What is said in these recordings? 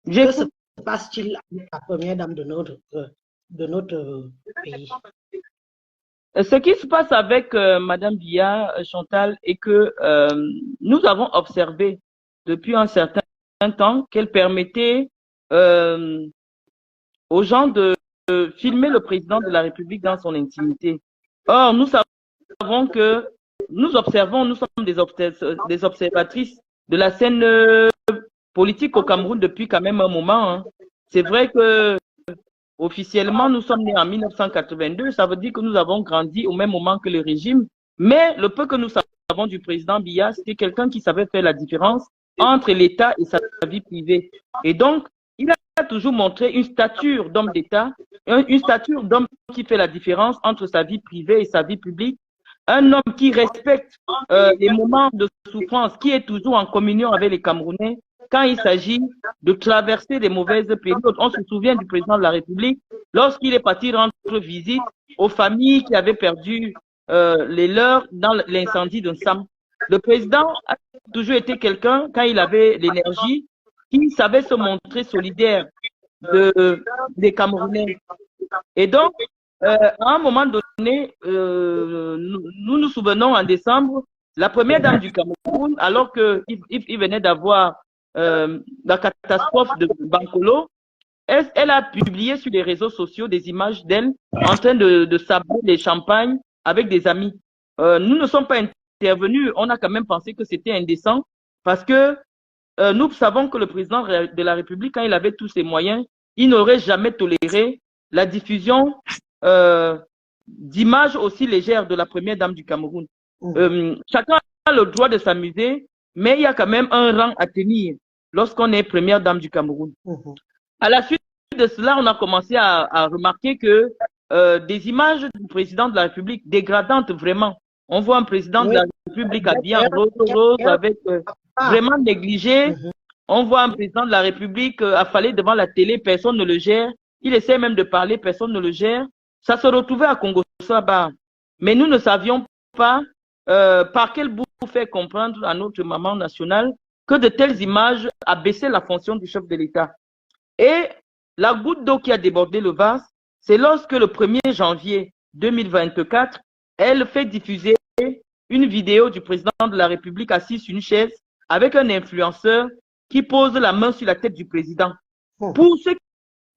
Que se J'écoute. passe-t-il avec la première dame de notre pays? Ce qui se passe avec Madame Bia, Chantal, est que nous avons observé depuis un certain temps qu'elle permettait euh, aux gens de filmer le président de la République dans son intimité. Or, nous savons que nous observons, nous sommes des observatrices de la scène politique au Cameroun depuis quand même un moment, hein. C'est vrai que officiellement, nous sommes nés en 1982, ça veut dire que nous avons grandi au même moment que le régime, mais le peu que nous savons du président Biya, c'était quelqu'un qui savait faire la différence entre l'État et sa vie privée. Et donc, il a toujours montré une stature d'homme d'État, une stature d'homme qui fait la différence entre sa vie privée et sa vie publique, un homme qui respecte les moments de souffrance, qui est toujours en communion avec les Camerounais quand il s'agit de traverser des mauvaises périodes. On se souvient du président de la République lorsqu'il est parti rendre visite aux familles qui avaient perdu les leurs dans l'incendie de Sam. Le président a toujours été quelqu'un, quand il avait l'énergie, qui savait se montrer solidaire des Camerounais. Et donc, à un moment donné, nous souvenons en décembre, la première dame du Cameroun, alors qu'il venait d'avoir la catastrophe de Bankolo, elle a publié sur les réseaux sociaux des images d'elle en train de sabrer les champagnes avec des amis. Nous ne sommes pas intervenus, on a quand même pensé que c'était indécent parce que nous savons que le président de la République, quand il avait tous ses moyens, il n'aurait jamais toléré la diffusion euh, d'images aussi légères de la première dame du Cameroun. Mhm, Chacun a le droit de s'amuser, mais il y a quand même un rang à tenir lorsqu'on est première dame du Cameroun. mhm. À la suite de cela, on a commencé à remarquer que des images du président de la République dégradantes vraiment. On voit un président de Oui, la République habillé en elle, rose, rose elle, avec ah, vraiment négligé. mhm. On voit un président de la République affalé devant la télé, personne ne le gère. Il essaie même de parler, personne ne le gère. Ça se retrouvait à Congo-Saba. Mais nous ne savions pas par quel bout faire comprendre à notre maman nationale que de telles images abaissaient la fonction du chef de l'État. Et la goutte d'eau qui a débordé le vase, c'est lorsque le 1er janvier 2024, elle fait diffuser une vidéo du président de la République assis sur une chaise avec un influenceur qui pose la main sur la tête du président. Mhm. Pour ceux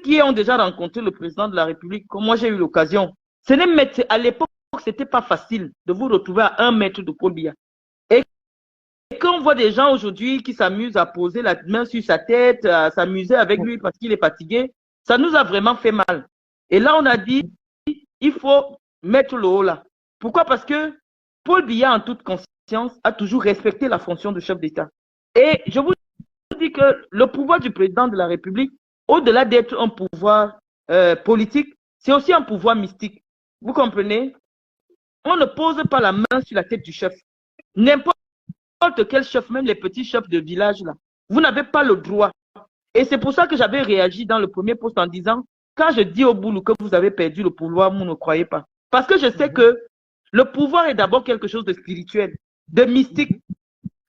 qui ont déjà rencontré le président de la République, comme moi j'ai eu l'occasion, à l'époque, c'était pas facile de vous retrouver à 1 mètre de Paul Biya. Et quand on voit des gens aujourd'hui qui s'amusent à poser la main sur sa tête, à s'amuser avec lui parce qu'il est fatigué, ça nous a vraiment fait mal. Et là, on a dit, il faut mettre le haut là. Pourquoi? Parce que Paul Biya, en toute conscience, a toujours respecté la fonction de chef d'État. Et je vous dis que le pouvoir du président de la République, au-delà d'être un pouvoir politique, c'est aussi un pouvoir mystique. Vous comprenez? On ne pose pas la main sur la tête du chef. N'importe quel chef, même les petits chefs de village, là, vous n'avez pas le droit. Et c'est pour ça que j'avais réagi dans le premier post en disant, quand je dis au boulot que vous avez perdu le pouvoir, vous ne croyez pas. Parce que je sais que le pouvoir est d'abord quelque chose de spirituel, de mystique.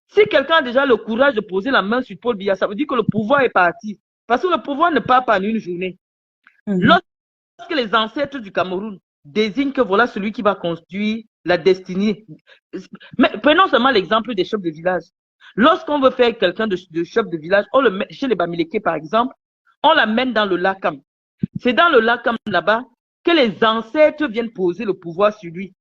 Si quelqu'un a déjà le courage de poser la main sur Paul Biya, ça veut dire que le pouvoir est parti. Parce que le pouvoir ne part pas en une journée. Mhm. Lorsque les ancêtres du Cameroun désignent que voilà celui qui va construire la destinée. Mais prenons seulement l'exemple des chefs de village. Lorsqu'on veut faire quelqu'un de chef de village, on le met, chez les Bamileke par exemple, on l'amène dans le Lakam. C'est dans le Lakam là-bas que les ancêtres viennent poser le pouvoir sur lui.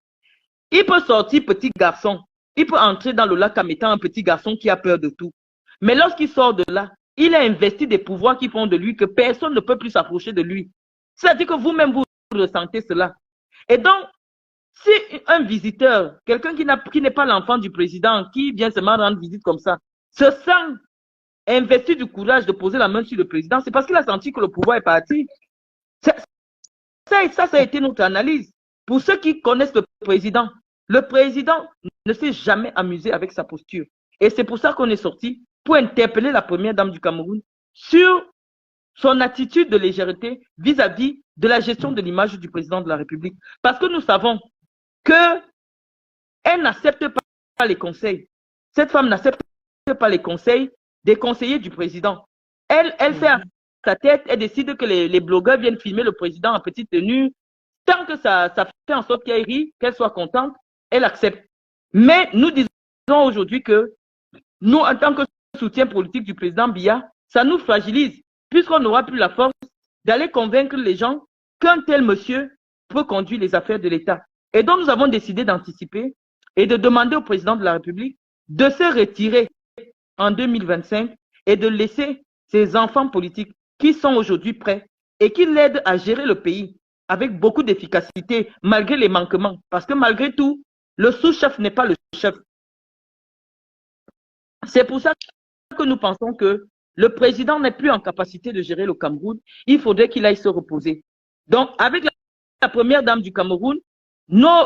Il peut sortir petit garçon, il peut entrer dans le Lakam étant un petit garçon qui a peur de tout. Mais lorsqu'il sort de là, il a investi des pouvoirs qui font de lui que personne ne peut plus s'approcher de lui. C'est-à-dire que vous-même, vous ressentez cela. Et donc, si un visiteur, quelqu'un qui n'est pas l'enfant du président, qui vient seulement rendre visite comme ça, se sent investi du courage de poser la main sur le président, c'est parce qu'il a senti que le pouvoir est parti. Ça a été notre analyse. Pour ceux qui connaissent le président ne s'est jamais amusé avec sa posture. Et c'est pour ça qu'on est sorti pour interpeller la première dame du Cameroun sur son attitude de légèreté vis-à-vis de la gestion de l'image du président de la République. Parce que nous savons qu'elle n'accepte pas les conseils. Cette femme n'accepte pas les conseils des conseillers du président. Elle fait à sa tête, elle décide que les blogueurs viennent filmer le président en petite tenue. Tant que ça fait en sorte qu'elle rit, qu'elle soit contente, elle accepte. Mais nous disons aujourd'hui que nous, en tant que soutien politique du président Biya, ça nous fragilise, puisqu'on n'aura plus la force d'aller convaincre les gens qu'un tel monsieur peut conduire les affaires de l'État. Et donc, nous avons décidé d'anticiper et de demander au président de la République de se retirer en 2025 et de laisser ses enfants politiques qui sont aujourd'hui prêts et qui l'aident à gérer le pays avec beaucoup d'efficacité, malgré les manquements. Parce que malgré tout, le sous-chef n'est pas le chef. C'est pour ça que nous pensons que le président n'est plus en capacité de gérer le Cameroun. Il faudrait qu'il aille se reposer. Donc, avec la première dame du Cameroun, des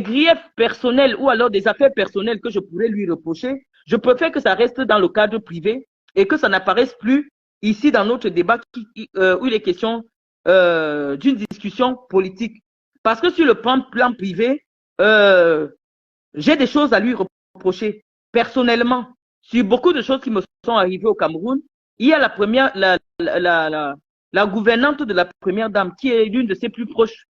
griefs personnels ou alors des affaires personnelles que je pourrais lui reprocher, je préfère que ça reste dans le cadre privé et que ça n'apparaisse plus ici dans notre débat où il est question d'une discussion politique. Parce que sur le plan privé, j'ai des choses à lui reprocher personnellement sur beaucoup de choses qui me sont arrivées au Cameroun. Il y a la gouvernante de la première dame qui est l'une de ses plus proches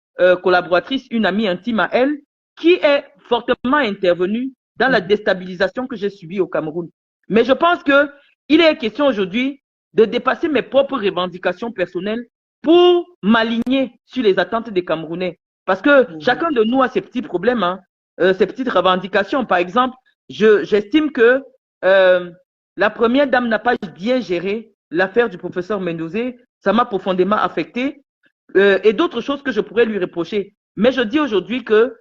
collaboratrices, une amie intime à elle, qui est fortement intervenue dans la déstabilisation que j'ai subie au Cameroun. Mais je pense qu'il est question aujourd'hui de dépasser mes propres revendications personnelles pour m'aligner sur les attentes des Camerounais. Parce que chacun de nous a ses petits problèmes, hein, ses petites revendications. Par exemple, j'estime que la première dame n'a pas bien géré l'affaire du professeur Mendozé. Ça m'a profondément affecté. Et d'autres choses que je pourrais lui reprocher. Mais je dis aujourd'hui que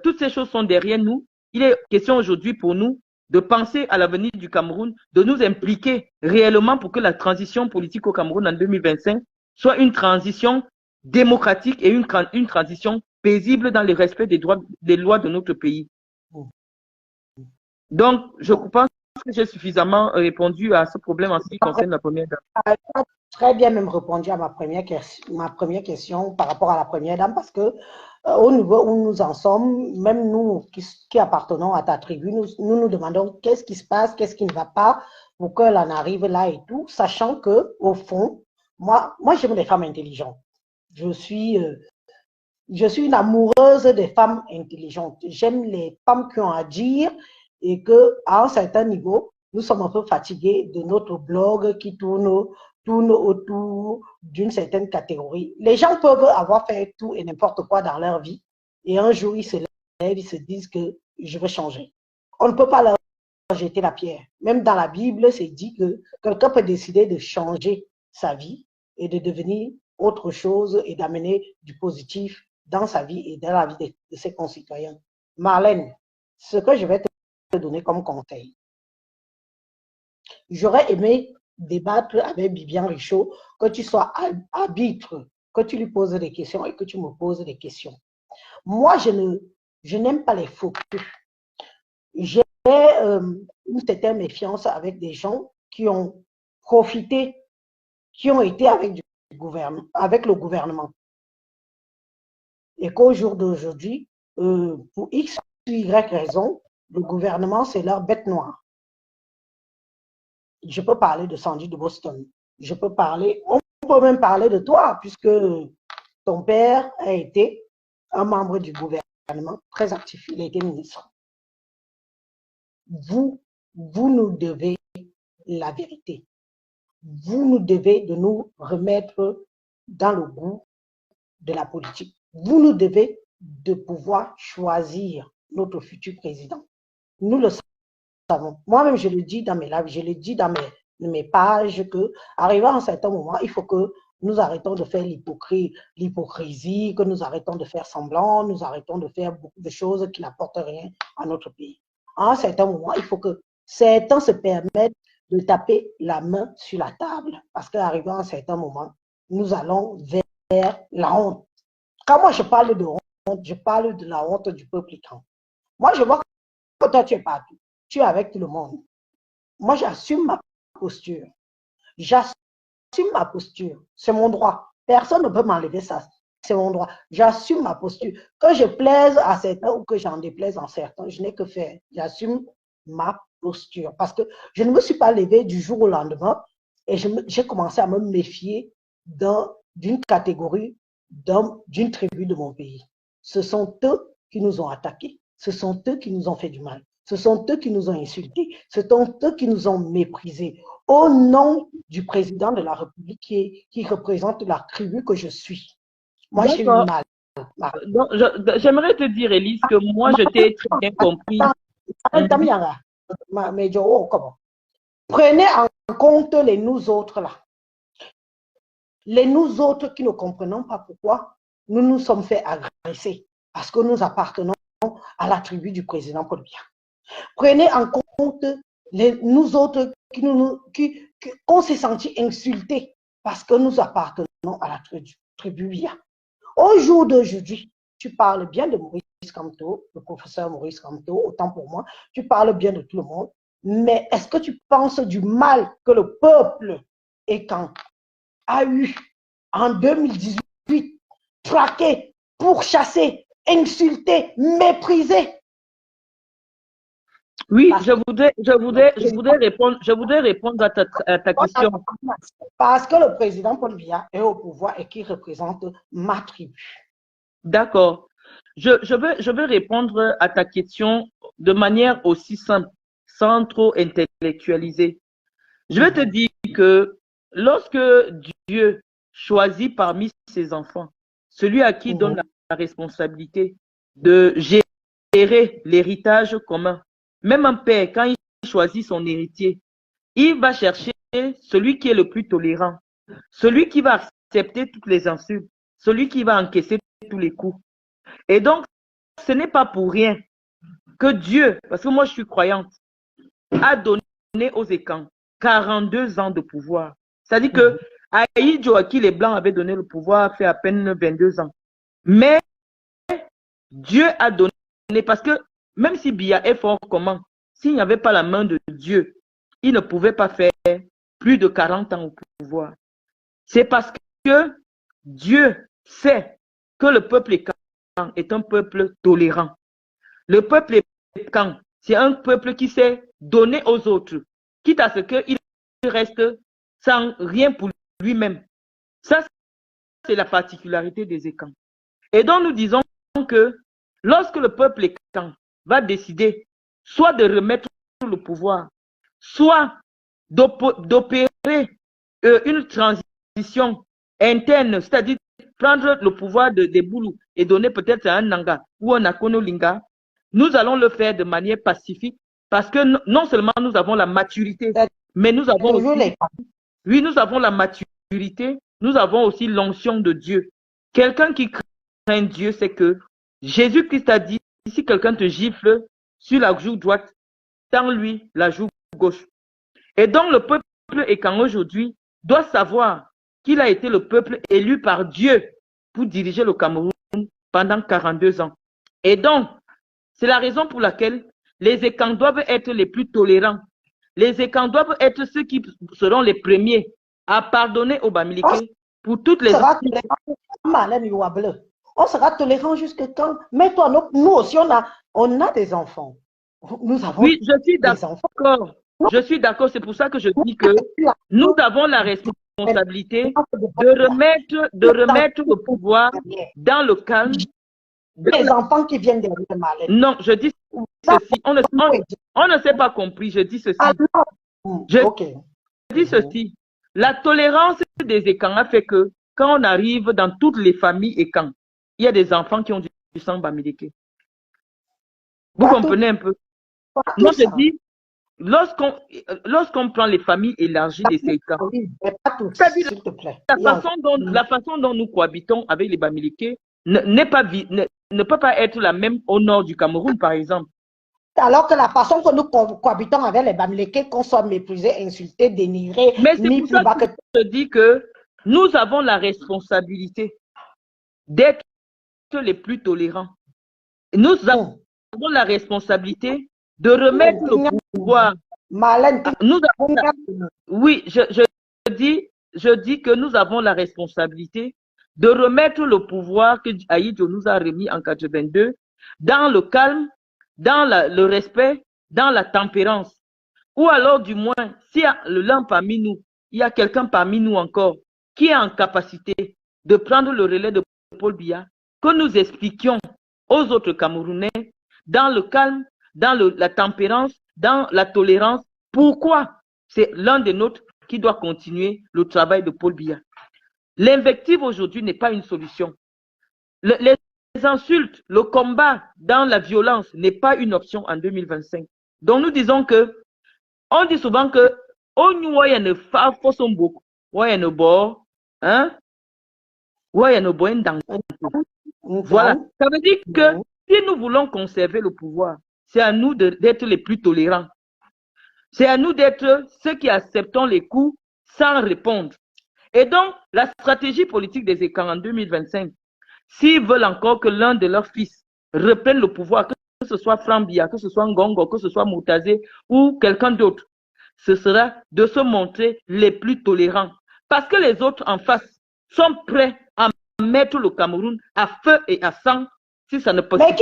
toutes ces choses sont derrière nous. Il est question aujourd'hui pour nous de penser à l'avenir du Cameroun, de nous impliquer réellement pour que la transition politique au Cameroun en 2025 soit une transition démocratique et une transition paisible dans le respect des lois de notre pays. Donc, je pense que j'ai suffisamment répondu à ce problème en ce qui concerne la première dame. Très bien même répondu à ma première question par rapport à la première dame, parce que au niveau où nous en sommes, même nous qui appartenons à ta tribu, nous demandons qu'est-ce qui se passe, qu'est-ce qui ne va pas pour qu'elle en arrive là et tout, sachant que au fond, moi j'aime les femmes intelligentes. Je suis une amoureuse des femmes intelligentes. J'aime les femmes qui ont à dire et qu'à un certain niveau, nous sommes un peu fatigués de notre blog qui tourne autour d'une certaine catégorie. Les gens peuvent avoir fait tout et n'importe quoi dans leur vie et un jour, ils se lèvent, ils se disent que je vais changer. On ne peut pas leur jeter la pierre. Même dans la Bible, c'est dit que quelqu'un peut décider de changer sa vie et de devenir autre chose et d'amener du positif dans sa vie et dans la vie de ses concitoyens. Marlène, ce que je vais te donner comme conseil, j'aurais aimé débattre avec Bibiane Richaud, que tu sois arbitre, que tu lui poses des questions et que tu me poses des questions. Moi, je n'aime pas les faux culs. J'ai une certaine méfiance avec des gens qui ont profité, qui ont été avec le gouvernement. Et qu'au jour d'aujourd'hui, pour X ou Y raison, le gouvernement, c'est leur bête noire. Je peux parler de Sandy de Boston. On peut même parler de toi, puisque ton père a été un membre du gouvernement très actif. Il a été ministre. Vous nous devez la vérité. Vous nous devez de nous remettre dans le goût de la politique. Vous nous devez de pouvoir choisir notre futur président. Nous le savons. Moi-même, je le dis dans mes lives, je le dis dans mes pages, que arrivant à un certain moment, il faut que nous arrêtons de faire l'hypocrisie, que nous arrêtons de faire semblant, nous arrêtons de faire beaucoup de choses qui n'apportent rien à notre pays. À un certain moment, il faut que certains se permettent de taper la main sur la table, parce qu'arrivant à un certain moment, nous allons vers la honte. Quand moi je parle de honte, je parle de la honte du peuple ican. Moi, je vois que toi, tu es partout. Tu es avec tout le monde. Moi, j'assume ma posture. J'assume ma posture. C'est mon droit. Personne ne peut m'enlever ça. C'est mon droit. J'assume ma posture. Que je plaise à certains ou que j'en déplaise à certains, je n'ai que faire. J'assume ma posture. Parce que je ne me suis pas levée du jour au lendemain et j'ai commencé à me méfier d'une catégorie d'hommes, d'une tribu de mon pays. Ce sont eux qui nous ont attaqués. Ce sont eux qui nous ont fait du mal. Ce sont eux qui nous ont insultés. Ce sont eux qui nous ont méprisés. Au nom du président de la République qui représente la tribu que je suis. Moi, j'ai eu mal. J'aimerais te dire, Élise, que moi, je t'ai très bien compris. Prenez en compte les nous autres là. Les nous autres qui ne comprenons pas pourquoi nous nous sommes fait agresser parce que nous appartenons à la tribu du président Paul Biya. Prenez en compte les nous autres qu'on s'est senti insultés parce que nous appartenons à la tribu Biya. Au jour d'aujourd'hui, tu parles bien de Maurice Kamto, le professeur Maurice Kamto, autant pour moi, tu parles bien de tout le monde, mais est-ce que tu penses du mal que le peuple Ekan a eu en 2018, traqué, pourchassé, insulté, méprisé? Oui, je voudrais répondre à ta question. Parce que le président Paul Biya est au pouvoir et qui représente ma tribu. D'accord. Je veux répondre à ta question de manière aussi simple, sans trop intellectualiser. Je vais te dire que lorsque Dieu choisit parmi ses enfants celui à qui donne la responsabilité de gérer l'héritage commun, même un père, quand il choisit son héritier, il va chercher celui qui est le plus tolérant, celui qui va accepter toutes les insultes, celui qui va encaisser tous les coups. Et donc, ce n'est pas pour rien que Dieu, parce que moi je suis croyante, a donné aux Ekans 42 ans de pouvoir. C'est-à-dire que Aïdjo, à qui les Blancs avaient donné le pouvoir, a fait à peine 22 ans. Mais Dieu a donné, parce que même si Biya est fort comment, s'il n'y avait pas la main de Dieu, il ne pouvait pas faire plus de 40 ans au pouvoir. C'est parce que Dieu sait que le peuple Ekan est un peuple tolérant. Le peuple Ekan, c'est un peuple qui sait donner aux autres, quitte à ce qu'il reste sans rien pour lui-même. Ça, c'est la particularité des Ekans. Et donc, nous disons que lorsque le peuple Ekan va décider soit de remettre le pouvoir, soit d'opérer une transition interne, c'est-à-dire prendre le pouvoir des Boulous et donner peut-être à un Nanga ou un Akono-Linga, nous allons le faire de manière pacifique parce que non seulement nous avons la maturité, mais nous avons aussi, oui, nous avons la maturité, nous avons aussi l'onction de Dieu. Quelqu'un qui craint Dieu, c'est que Jésus-Christ a dit, si quelqu'un te gifle sur la joue droite, tends-lui la joue gauche. Et donc le peuple Ekan aujourd'hui doit savoir qu'il a été le peuple élu par Dieu pour diriger le Cameroun pendant 42 ans. Et donc, c'est la raison pour laquelle les Ekans doivent être les plus tolérants. Les Ekans doivent être ceux qui seront les premiers à pardonner aux Bamileke pour toutes les autres. On sera tolérant jusque quand? Mais toi, nous aussi, on a des enfants. Nous avons oui, je suis d'accord. Je suis d'accord. C'est pour ça que je dis que nous avons la responsabilité de remettre le pouvoir dans le calme. Les enfants qui viennent derrière Malène. Non, je dis ceci. On ne s'est pas compris. Je dis ceci. Je dis ceci. La tolérance des Ekans a fait que quand on arrive dans toutes les familles Ekans, il y a des enfants qui ont du sang Bamileke. Vous comprenez un peu? Moi, je dis, lorsqu'on prend les familles élargies des Ekans, la façon dont nous cohabitons avec les Bamileke ne peut pas être la même au nord du Cameroun, par exemple. Alors que la façon que nous cohabitons avec les Bamileke, qu'on soit méprisés, insultés, dénigrés, mais c'est pour ça que je dis que nous avons la responsabilité d'être les plus tolérants. Nous avons la responsabilité de remettre le pouvoir. Nous avons oui, je dis que nous avons la responsabilité de remettre le pouvoir que Aïdjo nous a remis en 82 dans le calme, dans le respect dans la tempérance. Ou alors, du moins, s'il y a l'un parmi nous, il y a quelqu'un parmi nous encore qui est en capacité de prendre le relais de Paul Biya, que nous expliquions aux autres Camerounais, dans le calme, dans la tempérance, dans la tolérance, pourquoi c'est l'un des nôtres qui doit continuer le travail de Paul Biya. L'invective aujourd'hui n'est pas une solution. Les insultes, le combat dans la violence n'est pas une option en 2025. Donc nous disons que, on dit souvent que on y ne fa son beaucoup, ouais ne bo, hein, ouais ne bo voilà. Ça veut dire que si nous voulons conserver le pouvoir, c'est à nous d'être les plus tolérants. C'est à nous d'être ceux qui acceptons les coups sans répondre. Et donc, la stratégie politique des écrans en 2025, s'ils veulent encore que l'un de leurs fils reprenne le pouvoir, que ce soit Franck Biya, que ce soit Ngongo, que ce soit Moutazé ou quelqu'un d'autre, ce sera de se montrer les plus tolérants. Parce que les autres en face sont prêts à mettre le Cameroun à feu et à sang si ça ne peut pas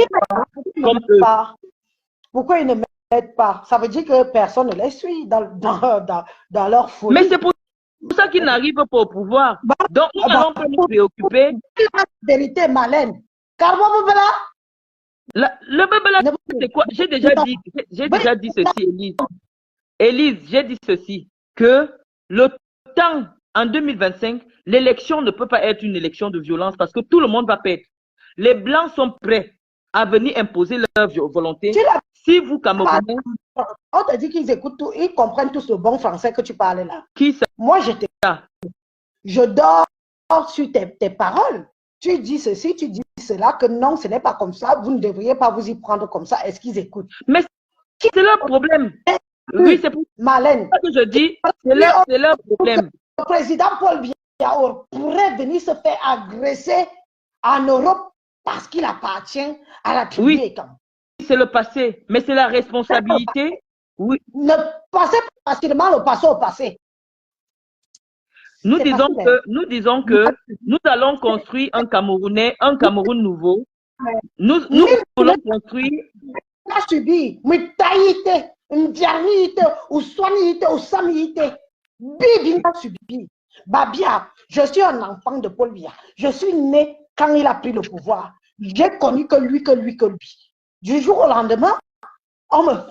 comme eux. Pourquoi ils ne mettent pas? Ça veut dire que personne ne les suit dans leur folie. Mais c'est pour ça qu'ils n'arrivent pas au pouvoir. Donc, nous n'allons pas nous préoccuper. La vérité, Malène. Car le Bebela, c'est quoi? J'ai déjà dit ceci, Élise. Élise, j'ai dit ceci, que le temps, en 2025, l'élection ne peut pas être une élection de violence parce que tout le monde va perdre. Les Blancs sont prêts à venir imposer leur volonté. Si vous, Camerounais... On te dit qu'ils écoutent tout, ils comprennent tous le bon français que tu parlais là. Qui ça? Moi, je dors sur tes paroles. Tu dis ceci, tu dis cela, que non, ce n'est pas comme ça, vous ne devriez pas vous y prendre comme ça. Est-ce qu'ils écoutent? Mais c'est leur problème. Oui, c'est pour Malène, ça que je dis, c'est leur problème. Le président Paul Biya pourrait venir se faire agresser en Europe parce qu'il appartient à la tribu. Oui, c'est le passé, mais c'est la responsabilité. Oui. Ne passez pas facilement le passé au passé. Nous disons que nous allons construire un Camerounais, un Cameroun nouveau. Nous voulons construire. Pas subi, mais taïté, ndiarité, ou soignité, ou samité. Bibi n'a subi. Babia, je suis un enfant de Paul Biya. Je suis né quand il a pris le pouvoir. J'ai connu que lui. Du jour au lendemain,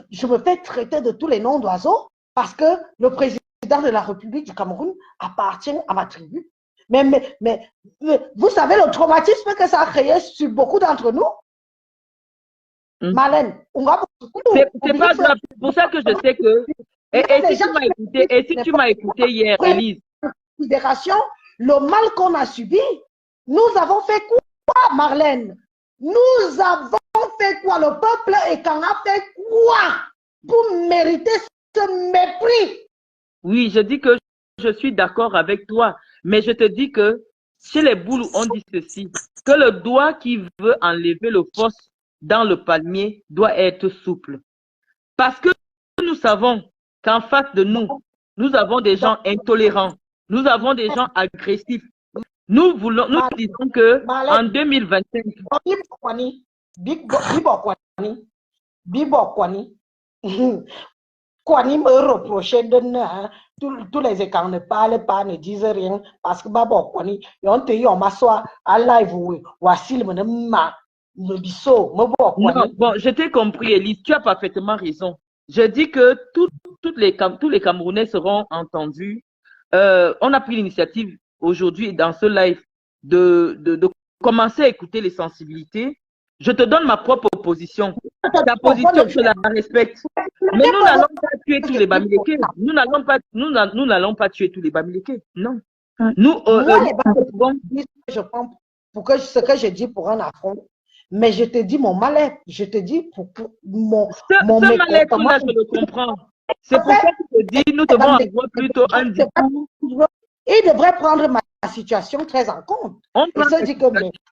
je me fais traiter de tous les noms d'oiseaux parce que le président de la République du Cameroun appartient à ma tribu. Mais vous savez le traumatisme que ça a créé sur beaucoup d'entre nous? Malène, c'est pas grave. C'est pour ça que je sais que. Et si tu m'as écouté hier, Élise. Le mal qu'on a subi, nous avons fait quoi, Marlène? Nous avons fait quoi? Le peuple écan a fait quoi pour mériter ce mépris? Oui, je dis que je suis d'accord avec toi, mais je te dis que chez les Boulous, on dit ceci, que le doigt qui veut enlever le fausse dans le palmier doit être souple. Parce que nous savons qu'en face de nous, nous avons des gens intolérants, nous avons des gens agressifs. Nous disons que en 2025, Kwani me reprochait de tous les écarts ne parlent pas, ne disent rien, parce que Babo Kwani, on m'assoit à live, voici le non, bon, je t'ai compris, Élise, tu as parfaitement raison. Je dis que tous les Camerounais seront entendus. On a pris l'initiative aujourd'hui dans ce live de commencer à écouter les sensibilités. Je te donne ma propre position. Ta position, je la respecte. Mais nous n'allons pas tuer tous les Bamileke. Nous n'allons pas tuer tous les Bamileke. Non. Nous, je prends ce que je dis pour un affront. Mais je te dis mon mal-être. Je te dis pour mon mal-être-là, je le comprends. C'est pour ça que je te dis, nous devons avoir plutôt un discours. Il devrait prendre ma situation très en compte.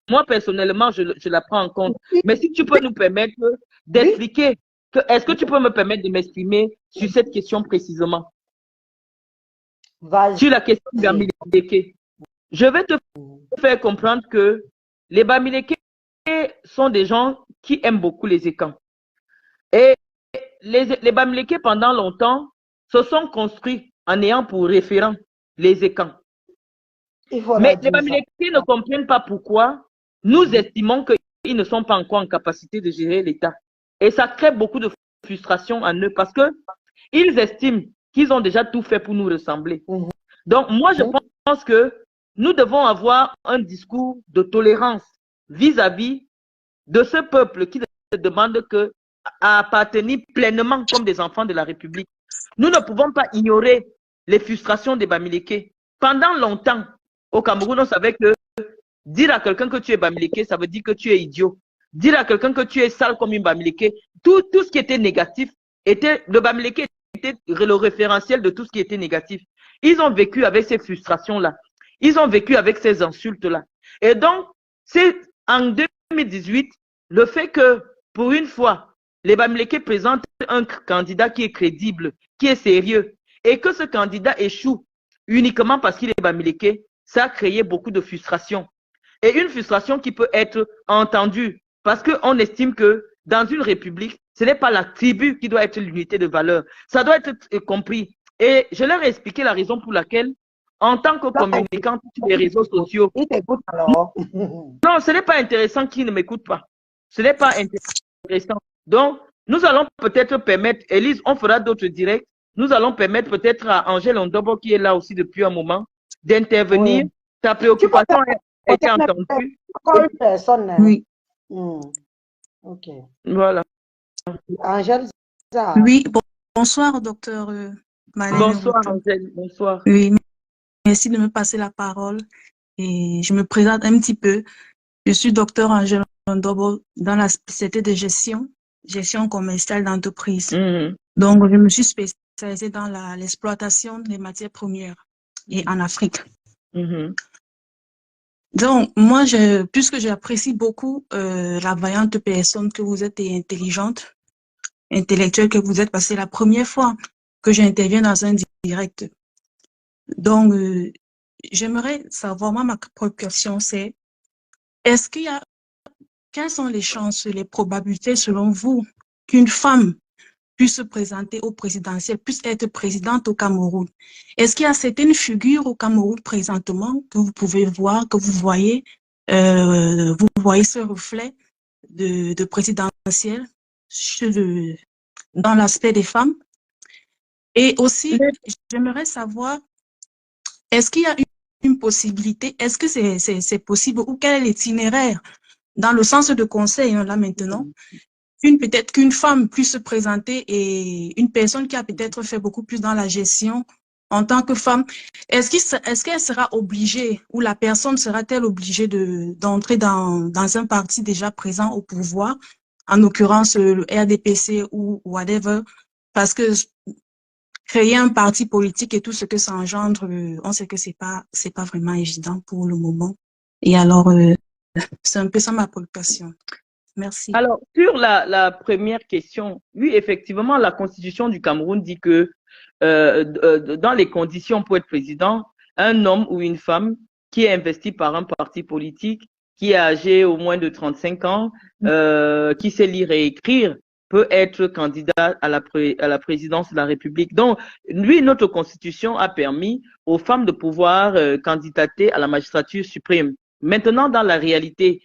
Moi, personnellement, je la prends en compte. Mais si tu peux nous permettre d'expliquer, est-ce que tu peux me permettre de m'exprimer sur cette question précisément? Sur la question des Bamileke. Je vais te faire comprendre que les Bamileke sont des gens qui aiment beaucoup les écans. Et les Bamileke, pendant longtemps, se sont construits en ayant pour référent les Ekans. Mais les Bamileke ne comprennent pas pourquoi nous estimons qu'ils ne sont pas encore en capacité de gérer l'État. Et ça crée beaucoup de frustration en eux parce qu'ils estiment qu'ils ont déjà tout fait pour nous ressembler. Donc, moi, je pense que nous devons avoir un discours de tolérance vis-à-vis de ce peuple qui demande à appartenir pleinement comme des enfants de la République. Nous ne pouvons pas ignorer les frustrations des Bamileke. Pendant longtemps, au Cameroun, on savait que dire à quelqu'un que tu es Bamileke, ça veut dire que tu es idiot. Dire à quelqu'un que tu es sale comme une Bamileke, tout ce qui était négatif, le Bamileke était le référentiel de tout ce qui était négatif. Ils ont vécu avec ces frustrations-là. Ils ont vécu avec ces insultes-là. Et donc, c'est en 2018, le fait que, pour une fois, les Bamileke présentent un candidat qui est crédible, qui est sérieux, et que ce candidat échoue uniquement parce qu'il est Bamileke, ça a créé beaucoup de frustration. Et une frustration qui peut être entendue parce qu'on estime que dans une république, ce n'est pas la tribu qui doit être l'unité de valeur. Ça doit être compris. Et je leur ai expliqué la raison pour laquelle, en tant que communicant sur les réseaux sociaux, non, ce n'est pas intéressant qu'ils ne m'écoutent pas. Ce n'est pas intéressant. Donc, nous allons peut-être permettre, Élise, on fera d'autres directs, nous allons permettre peut-être à Angèle Ondobo, qui est là aussi depuis un moment, d'intervenir. Ta préoccupation a été entendue. Encore une personne. Oui. Ok. Voilà. Angèle. Oui, bonsoir, docteur Malène. Bonsoir, Angèle. Bonsoir. Oui, merci de me passer la parole. Et je me présente un petit peu. Je suis docteur Angèle Ondobo dans la spécialité de gestion commerciale d'entreprise. Donc, je me suis spécialisée dans l'exploitation des matières premières et en Afrique. Donc, moi, puisque j'apprécie beaucoup la vaillante personne que vous êtes et intelligente, intellectuelle que vous êtes, parce que c'est la première fois que j'interviens dans un direct. Donc, j'aimerais savoir, moi, ma première question, c'est quelles sont les chances, les probabilités, selon vous, qu'une femme puisse se présenter au présidentiel, puisse être présidente au Cameroun? Est-ce qu'il y a certaines figures au Cameroun présentement que vous pouvez voir, que vous voyez ce reflet de présidentiel dans l'aspect des femmes? Et aussi, j'aimerais savoir, est-ce qu'il y a une possibilité, est-ce que c'est possible, ou quel est l'itinéraire dans le sens de conseil, là maintenant, peut-être qu'une femme puisse se présenter et une personne qui a peut-être fait beaucoup plus dans la gestion en tant que femme, est-ce qu'elle sera obligée, ou la personne sera-t-elle obligée d'entrer dans un parti déjà présent au pouvoir, en l'occurrence le RDPC ou whatever, parce que créer un parti politique et tout ce que ça engendre, on sait que c'est pas vraiment évident pour le moment. Et alors, c'est un peu ça ma préoccupation. Merci. Alors, sur la première question, oui, effectivement, la Constitution du Cameroun dit que dans les conditions pour être président, un homme ou une femme qui est investi par un parti politique, qui est âgé au moins de 35 ans, qui sait lire et écrire, peut être candidat à la présidence de la République. Donc, lui, notre Constitution a permis aux femmes de pouvoir candidater à la magistrature suprême. Maintenant, dans la réalité,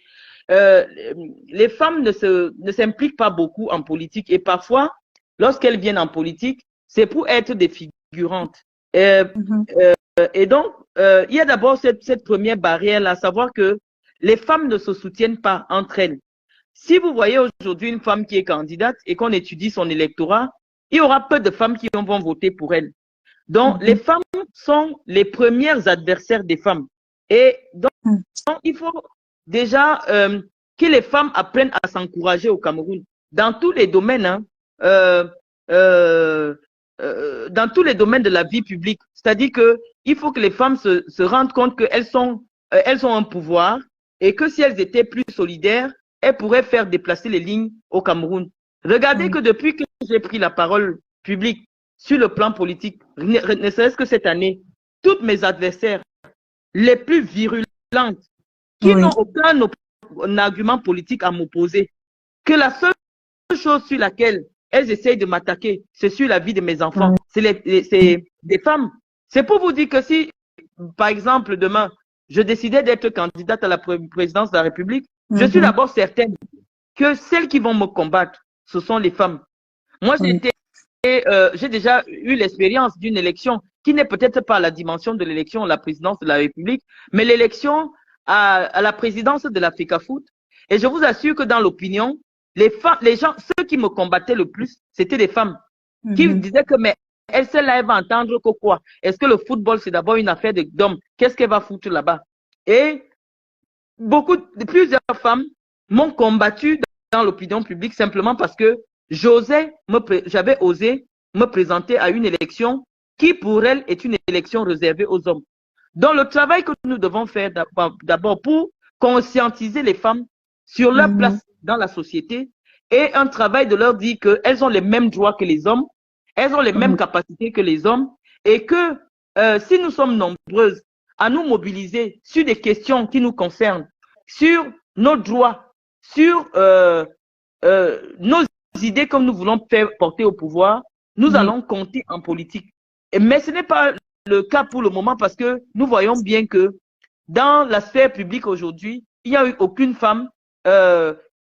les femmes ne s'impliquent pas beaucoup en politique et parfois, lorsqu'elles viennent en politique, c'est pour être des figurantes. Et donc, il y a d'abord cette première barrière, à savoir que les femmes ne se soutiennent pas entre elles. Si vous voyez aujourd'hui une femme qui est candidate et qu'on étudie son électorat, il y aura peu de femmes qui vont voter pour elle. Donc, les femmes sont les premières adversaires des femmes. Et donc il faut déjà que les femmes apprennent à s'encourager au Cameroun dans tous les domaines, dans tous les domaines de la vie publique. C'est-à-dire qu'il faut que les femmes se rendent compte qu'elles ont un pouvoir et que si elles étaient plus solidaires, elles pourraient faire déplacer les lignes au Cameroun. Regardez que depuis que j'ai pris la parole publique sur le plan politique, ne serait-ce que cette année, toutes mes adversaires les plus virulentes, qui n'ont aucun argument politique à m'opposer, que la seule chose sur laquelle elles essayent de m'attaquer. C'est sur la vie de mes enfants. C'est des femmes. C'est pour vous dire que si, par exemple, demain, je décidais d'être candidate à la présidence de la République, je suis d'abord certaine que celles qui vont me combattre, ce sont les femmes. Moi, j'ai déjà eu l'expérience d'une élection qui n'est peut-être pas la dimension de l'élection à la présidence de la République, mais l'élection à la présidence de l'Africa Foot. Et je vous assure que dans l'opinion, les gens, ceux qui me combattaient le plus, c'était des femmes qui me disaient que, mais elle, celle-là, elle va entendre que quoi? Est-ce que le football, c'est d'abord une affaire d'hommes? Qu'est-ce qu'elle va foutre là-bas? Et plusieurs femmes m'ont combattu dans l'opinion publique simplement parce que j'avais osé me présenter à une élection qui, pour elle, est une élection réservée aux hommes. Donc, le travail que nous devons faire d'abord pour conscientiser les femmes sur leur place dans la société et un travail de leur dire qu'elles ont les mêmes droits que les hommes, elles ont les mêmes capacités que les hommes et que si nous sommes nombreuses à nous mobiliser sur des questions qui nous concernent, sur nos droits, sur nos idées comme nous voulons faire porter au pouvoir, nous allons compter en politique. Mais ce n'est pas le cas pour le moment parce que nous voyons bien que dans la sphère publique aujourd'hui, il n'y a eu aucune femme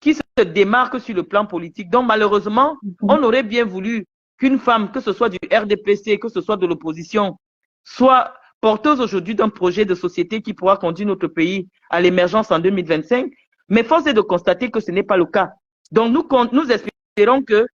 qui se démarque sur le plan politique. Donc malheureusement, on aurait bien voulu qu'une femme, que ce soit du RDPC, que ce soit de l'opposition, soit porteuse aujourd'hui d'un projet de société qui pourra conduire notre pays à l'émergence en 2025. Mais force est de constater que ce n'est pas le cas. Donc nous espérons que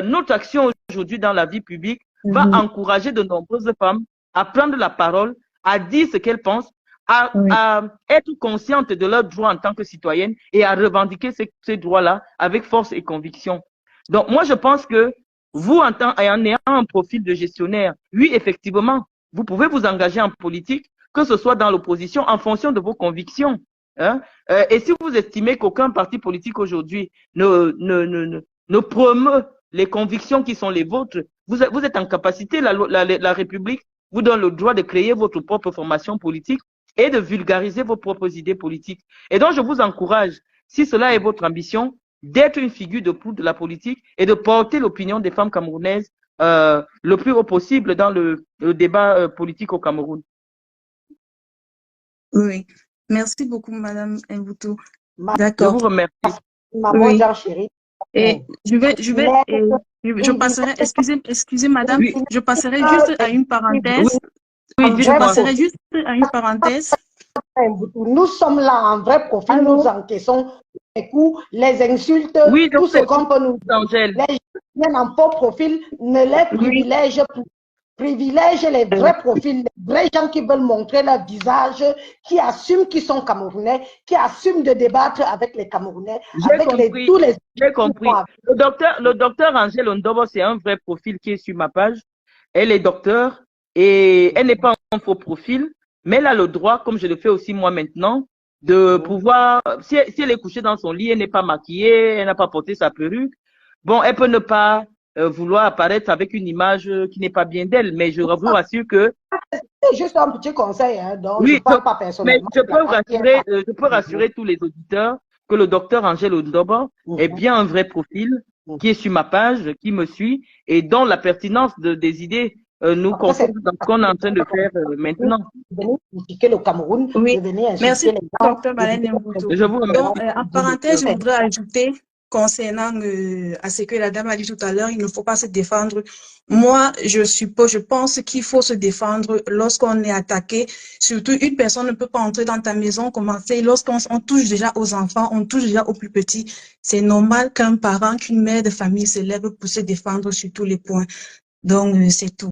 notre action aujourd'hui dans la vie publique va encourager de nombreuses femmes à prendre la parole, à dire ce qu'elles pensent, à être conscientes de leurs droits en tant que citoyennes et à revendiquer ces droits-là avec force et conviction. Donc moi, je pense que vous, en ayant un profil de gestionnaire, oui, effectivement, vous pouvez vous engager en politique, que ce soit dans l'opposition, en fonction de vos convictions. Hein? Et si vous estimez qu'aucun parti politique aujourd'hui ne promeut les convictions qui sont les vôtres, vous êtes en capacité, la République vous donne le droit de créer votre propre formation politique et de vulgariser vos propres idées politiques. Et donc, je vous encourage, si cela est votre ambition, d'être une figure de proue de la politique et de porter l'opinion des femmes camerounaises le plus haut possible dans le débat politique au Cameroun. Oui, merci beaucoup, Madame Mboutou. D'accord. Je vous remercie. Maman, chérie. Et je passerai, excusez Madame, je passerai juste à une parenthèse. Oui, je passerai juste à une parenthèse. Nous sommes là en vrai profil, nous encaissons les coups, les insultes, tout ce qu'on peut nous dire. Les gens qui viennent en faux profil ne les privilègent plus. Privilège les vrais profils, les vrais gens qui veulent montrer leur visage, qui assument qu'ils sont Camerounais, qui assument de débattre avec les Camerounais, tous les... J'ai compris. Le docteur Angèle Ondobo, c'est un vrai profil qui est sur ma page. Elle est docteur et elle n'est pas un faux profil, mais elle a le droit, comme je le fais aussi moi maintenant, de pouvoir... Si elle est couchée dans son lit, elle n'est pas maquillée, elle n'a pas porté sa perruque, bon, elle peut ne pas... vouloir apparaître avec une image qui n'est pas bien d'elle, mais je vous rassure que... C'est juste un petit conseil, hein, donc oui, je parle pas personnellement. Mais je peux rassurer tous les auditeurs que le docteur Angèle Ondobo est bien un vrai profil qui est sur ma page, qui me suit et dont la pertinence des idées nous confronte dans ce qu'on est en train de faire maintenant. Venir critiquer le Cameroun, oui. Merci, docteur Marlène Mboutou. Je vous remercie. Donc, en parenthèse, je voudrais ajouter concernant à ce que la dame a dit tout à l'heure, il ne faut pas se défendre. Moi, je pense qu'il faut se défendre lorsqu'on est attaqué. Surtout, une personne ne peut pas entrer dans ta maison, commencer. Lorsqu'on touche déjà aux enfants, on touche déjà aux plus petits. C'est normal qu'un parent, qu'une mère de famille se lève pour se défendre sur tous les points. Donc, c'est tout.